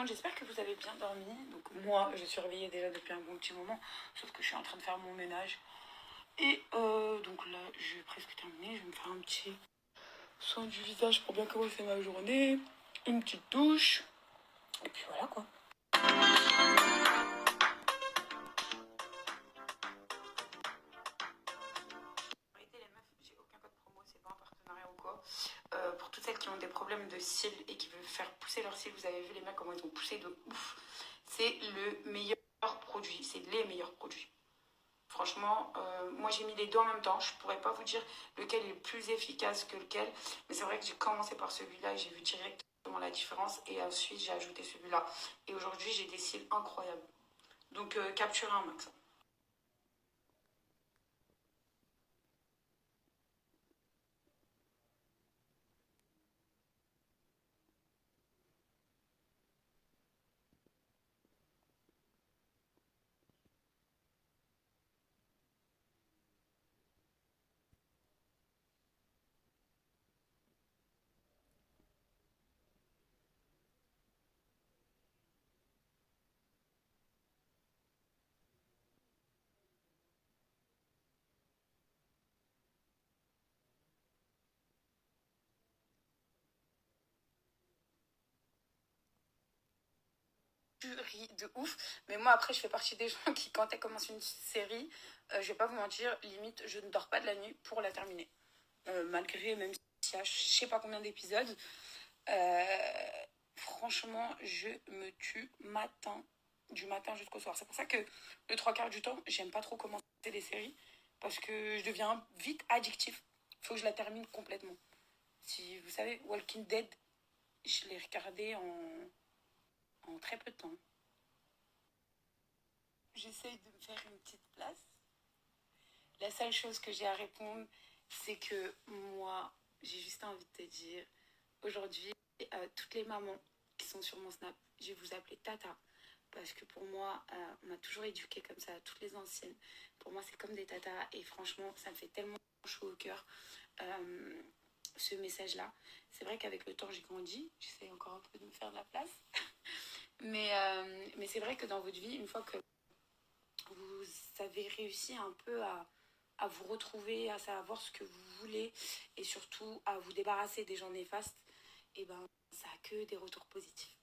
monde, j'espère que vous avez bien dormi. Donc moi, je suis réveillée déjà depuis un bon petit moment, sauf que je suis en train de faire mon ménage. Et donc là, je vais presque terminer. Je vais me faire un petit soin du visage pour bien commencer ma journée. Une petite douche. Et puis voilà quoi. Arrêtez les meufs, j'ai aucun code promo, c'est pas un partenariat ou quoi. Pour toutes celles qui ont des problèmes de cils et qui veulent faire pousser leurs cils, vous avez vu les mecs comment ils ont poussé de ouf. C'est le meilleur produit, c'est les meilleurs produits. Franchement, moi j'ai mis les deux en même temps. Je pourrais pas vous dire lequel est le plus efficace que lequel. Mais c'est vrai que j'ai commencé par celui-là et j'ai vu directement la différence. Et ensuite j'ai ajouté celui-là. Et aujourd'hui j'ai des cils incroyables. Donc capturez un max. Ris de ouf, mais moi après je fais partie des gens qui quand elle commence une série, je vais pas vous mentir, limite je ne dors pas de la nuit pour la terminer, malgré même s'il y a je sais pas combien d'épisodes, franchement je me tue du matin jusqu'au soir. C'est pour ça que le trois quarts du temps j'aime pas trop commencer des séries parce que je deviens vite addictif, faut que je la termine complètement. Si vous savez Walking Dead, je l'ai regardé en très peu de temps. J'essaye de me faire une petite place. La seule chose que j'ai à répondre, c'est que moi, j'ai juste envie de te dire, aujourd'hui, toutes les mamans qui sont sur mon Snap, je vais vous appeler Tata. Parce que pour moi, on m'a toujours éduqué comme ça, toutes les anciennes. Pour moi, c'est comme des tatas. Et franchement, ça me fait tellement chaud au cœur, ce message-là. C'est vrai qu'avec le temps, j'ai grandi. J'essaie encore un peu de me faire de la place. mais c'est vrai que dans votre vie, une fois que vous avez réussi un peu à vous retrouver, à savoir ce que vous voulez et surtout à vous débarrasser des gens néfastes, et ben ça a que des retours positifs.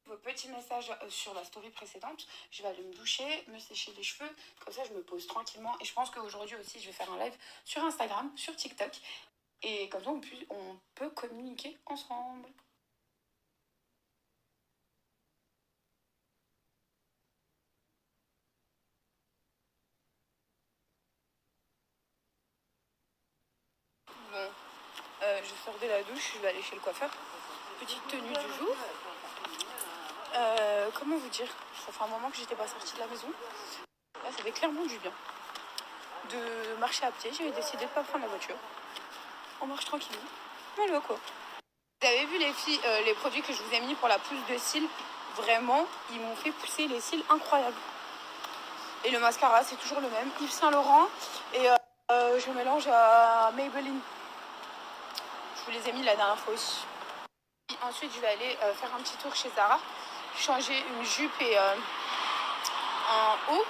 Vos petits messages sur la story précédente, je vais aller me doucher, me sécher les cheveux, comme ça je me pose tranquillement. Et je pense qu'aujourd'hui aussi je vais faire un live sur Instagram, sur TikTok, et comme ça on peut communiquer ensemble. Bon, je sors de la douche, je vais aller chez le coiffeur. Petite tenue du jour. Comment vous dire, ça fait un moment que j'étais pas sortie de la maison. Là, ça fait clairement du bien de marcher à pied. J'ai décidé de pas prendre la voiture. On marche tranquillement. Voilà quoi. Vous avez vu les filles, les produits que je vous ai mis pour la pousse de cils. Vraiment, ils m'ont fait pousser les cils incroyables. Et le mascara, c'est toujours le même. Yves Saint Laurent. Et je mélange à Maybelline. Je vous les ai mis la dernière fois aussi. Et ensuite, je vais aller faire un petit tour chez Zara. Changer une jupe et un haut.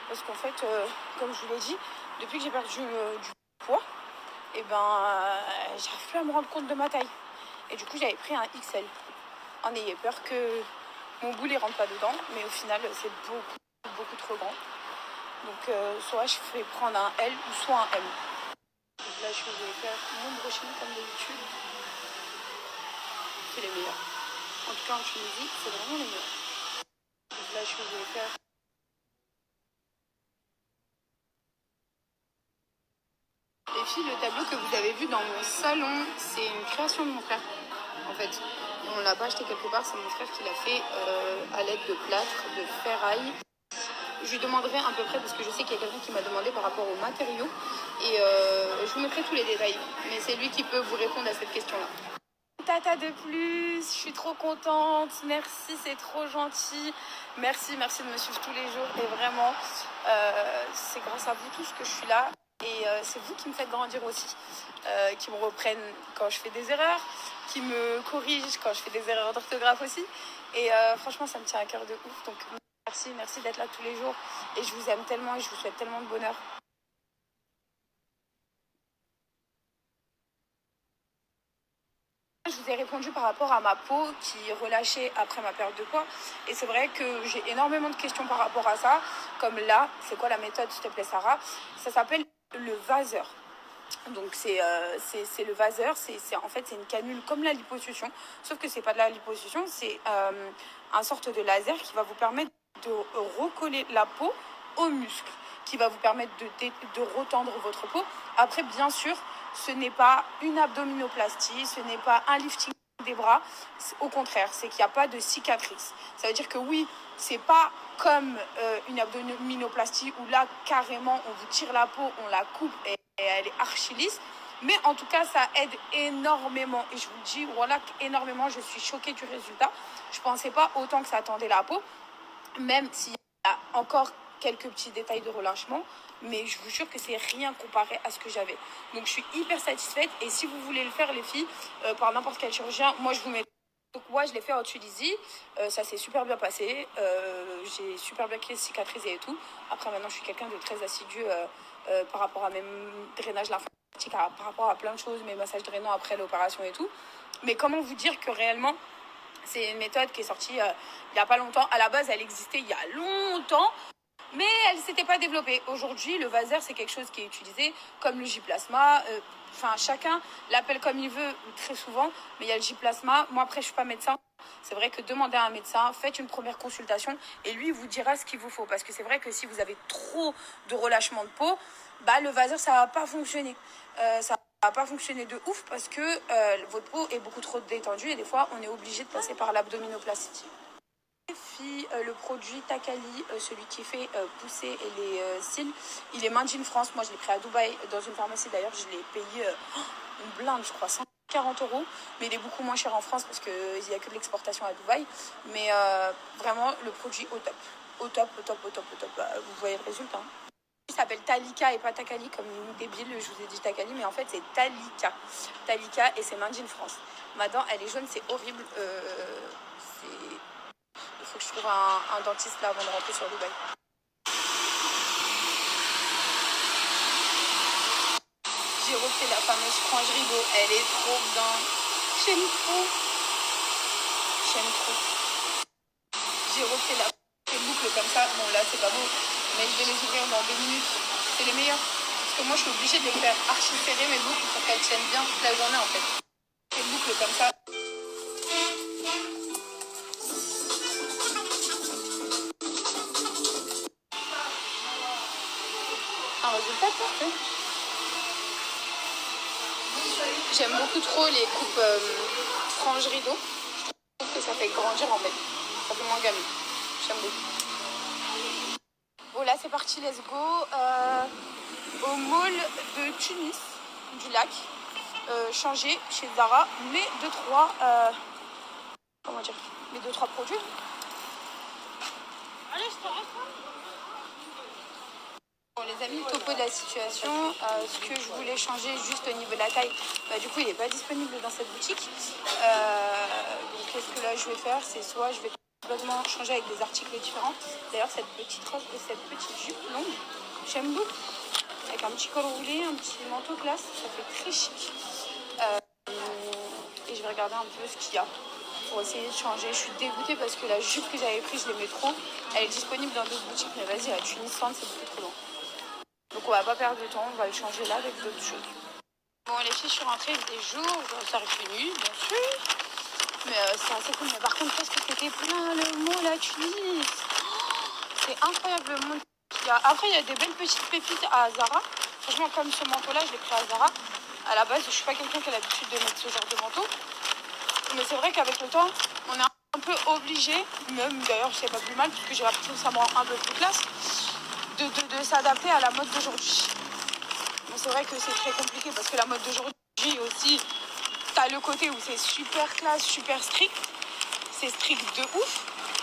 Parce qu'en fait, comme je vous l'ai dit, depuis que j'ai perdu du poids, et j'arrive plus à me rendre compte de ma taille. Et du coup, j'avais pris un XL. En ayant peur que mon boule ne rentre pas dedans. Mais au final, c'est beaucoup trop grand. Donc, soit je fais prendre un L ou soit un M. Donc là, je vais faire mon brushing comme d'habitude. C'est les meilleurs. En tout cas, en Tunisie, c'est vraiment les meilleurs. Donc là, je vais faire... Les filles, le tableau que vous avez vu dans mon salon, c'est une création de mon frère, en fait. On ne l'a pas acheté quelque part, c'est mon frère qui l'a fait à l'aide de plâtre, de ferraille. Je lui demanderai à peu près, parce que je sais qu'il y a quelqu'un qui m'a demandé par rapport aux matériaux. Et je vous mettrai tous les détails, mais c'est lui qui peut vous répondre à cette question-là. tata de plus, je suis trop contente, merci, c'est trop gentil, merci de me suivre tous les jours et vraiment, c'est grâce à vous tous que je suis là et c'est vous qui me faites grandir aussi, qui me reprennent quand je fais des erreurs, qui me corrigent quand je fais des erreurs d'orthographe aussi et franchement ça me tient à cœur de ouf, donc merci d'être là tous les jours et je vous aime tellement et je vous souhaite tellement de bonheur. Je vous ai répondu par rapport à ma peau qui relâchait après ma perte de poids. Et c'est vrai que j'ai énormément de questions par rapport à ça. Comme là, c'est quoi la méthode, s'il te plaît, Sarah? Ça s'appelle le vaseur. Donc c'est le vaseur, en fait c'est une canule comme la liposuction, sauf que c'est pas de la liposuction, c'est un sorte de laser qui va vous permettre de recoller la peau aux muscles, qui va vous permettre de retendre votre peau. Après bien sûr, ce n'est pas une abdominoplastie, ce n'est pas un lifting des bras, au contraire, c'est qu'il n'y a pas de cicatrice. Ça veut dire que oui, c'est pas comme une abdominoplastie où là carrément on vous tire la peau, on la coupe et elle est archi lisse. Mais en tout cas, ça aide énormément. Et je vous dis, voilà, énormément, je suis choquée du résultat. Je ne pensais pas autant que ça tendait la peau, même s'il y a encore quelques petits détails de relâchement. Mais je vous jure que c'est rien comparé à ce que j'avais. Donc je suis hyper satisfaite. Et si vous voulez le faire, les filles, par n'importe quel chirurgien, moi je vous mets... Donc moi je l'ai fait en Tunisie, ça s'est super bien passé, j'ai super bien cicatrisé et tout. Après maintenant je suis quelqu'un de très assidu par rapport à mes drainages lymphatiques, par rapport à plein de choses, mes massages drainants après l'opération et tout. Mais comment vous dire que réellement c'est une méthode qui est sortie il n'y a pas longtemps. À la base elle existait il y a longtemps, mais elle ne s'était pas développée. Aujourd'hui, le vaser, c'est quelque chose qui est utilisé comme le J-plasma. Enfin, chacun l'appelle comme il veut très souvent, mais il y a le J-plasma. Moi, après, je ne suis pas médecin. C'est vrai que demandez à un médecin, faites une première consultation et lui, il vous dira ce qu'il vous faut. Parce que c'est vrai que si vous avez trop de relâchement de peau, bah, le vaser, ça ne va pas fonctionner. Ça va pas fonctionner de ouf parce que votre peau est beaucoup trop détendue et des fois, on est obligé de passer par l'abdominoplastie. Le produit Takali, celui qui fait pousser les cils, il est made in France. Moi je l'ai pris à Dubaï dans une pharmacie, d'ailleurs je l'ai payé une blinde, je crois 140 €, mais il est beaucoup moins cher en France parce qu'il n'y a que de l'exportation à Dubaï. Mais vraiment le produit au top, vous voyez le résultat. Il s'appelle Talika et pas Takali comme une débile, je vous ai dit Takali, mais en fait c'est Talika et c'est made in France. Ma dent elle est jaune, c'est horrible, il faut que je trouve un dentiste là avant de rentrer sur Dubaï. J'ai refait la fameuse frange rideau, elle est trop bien. J'aime trop. J'ai refait la boucle comme ça, bon là c'est pas beau, mais je vais les ouvrir dans 2 minutes. C'est les meilleurs. Parce que moi je suis obligée de les faire archi serrer mes boucles pour qu'elles tiennent bien toute la journée en fait. Les boucles comme ça. Un résultat parfait. J'aime beaucoup trop les coupes franges rideau. Je trouve que ça fait grandir en fait. Ça fait moins gamin. J'aime beaucoup. Bon là c'est parti, let's go. Au mall de Tunis, du lac. Changer chez Zara mes 2-3 produits. Allez, je te reste. Bon les amis, topo de la situation, ce que je voulais changer juste au niveau de la taille, du coup il n'est pas disponible dans cette boutique. Donc qu'est-ce que là je vais faire, c'est soit je vais complètement changer avec des articles différents. D'ailleurs cette petite robe et cette petite jupe longue, j'aime beaucoup. Avec un petit col roulé, un petit manteau classe, ça fait très chic. Et je vais regarder un peu ce qu'il y a pour essayer de changer. Je suis dégoûtée parce que la jupe que j'avais prise, je l'aimais trop. Elle est disponible dans d'autres boutiques, mais vas-y, à Tunis, c'est beaucoup trop long. Donc on va pas perdre de temps, on va le changer là avec d'autres choses. Bon les filles, je suis rentrée des jours, ça arrive fini, bien sûr. Mais c'est assez cool. Mais par contre, qu'est-ce que c'était plein le mot la Tunis. C'est incroyable le monde qu'il y a. Après, il y a des belles petites pépites à Zara. Franchement, comme ce manteau-là, je l'ai pris à Zara. À la base, je suis pas quelqu'un qui a l'habitude de mettre ce genre de manteau. Mais c'est vrai qu'avec le temps, on est un peu obligé, même d'ailleurs, c'est pas plus mal, puisque j'ai l'impression que ça me rend un peu plus classe, de s'adapter à la mode d'aujourd'hui. Mais c'est vrai que c'est très compliqué parce que la mode d'aujourd'hui aussi, t'as le côté où c'est super classe, super strict. C'est strict de ouf.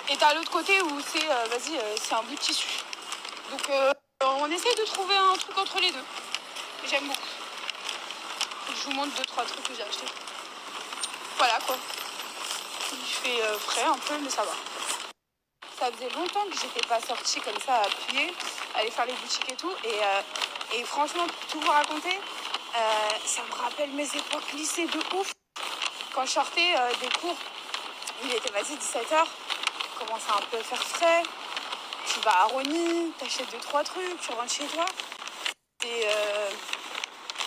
Et t'as l'autre côté où c'est, c'est un bout de tissu. Donc on essaye de trouver un truc entre les deux. J'aime beaucoup. Je vous montre 2-3 trucs que j'ai achetés. Voilà quoi. Il fait frais un peu, mais ça va. Ça faisait longtemps que j'étais pas sortie comme ça à pied, aller faire les boutiques et tout. Et franchement, pour tout vous raconter, ça me rappelle mes époques lycée de ouf. Quand je sortais des cours, il était 17h, commence à un peu faire frais. Tu vas à Rony, t'achètes 2-3 trucs, tu rentres chez toi. Et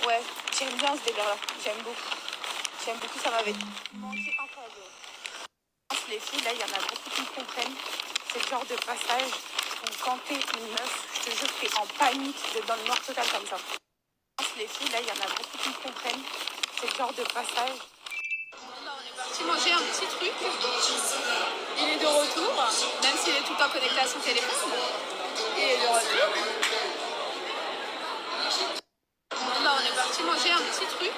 ouais, j'aime bien ce délire-là. J'aime beaucoup, ça m'avait manqué incroyable. Les filles, là, il y en a beaucoup qui me comprennent. C'est le genre de passage où quand t'es une meuf, je te jure que t'es en panique d'être dans le noir total comme ça. Les filles, là, il y en a beaucoup qui me comprennent. C'est le genre de passage. On est parti manger un petit truc. Il est de retour, même s'il est tout le temps connecté à son téléphone. Il est de retour. On est parti manger un petit truc.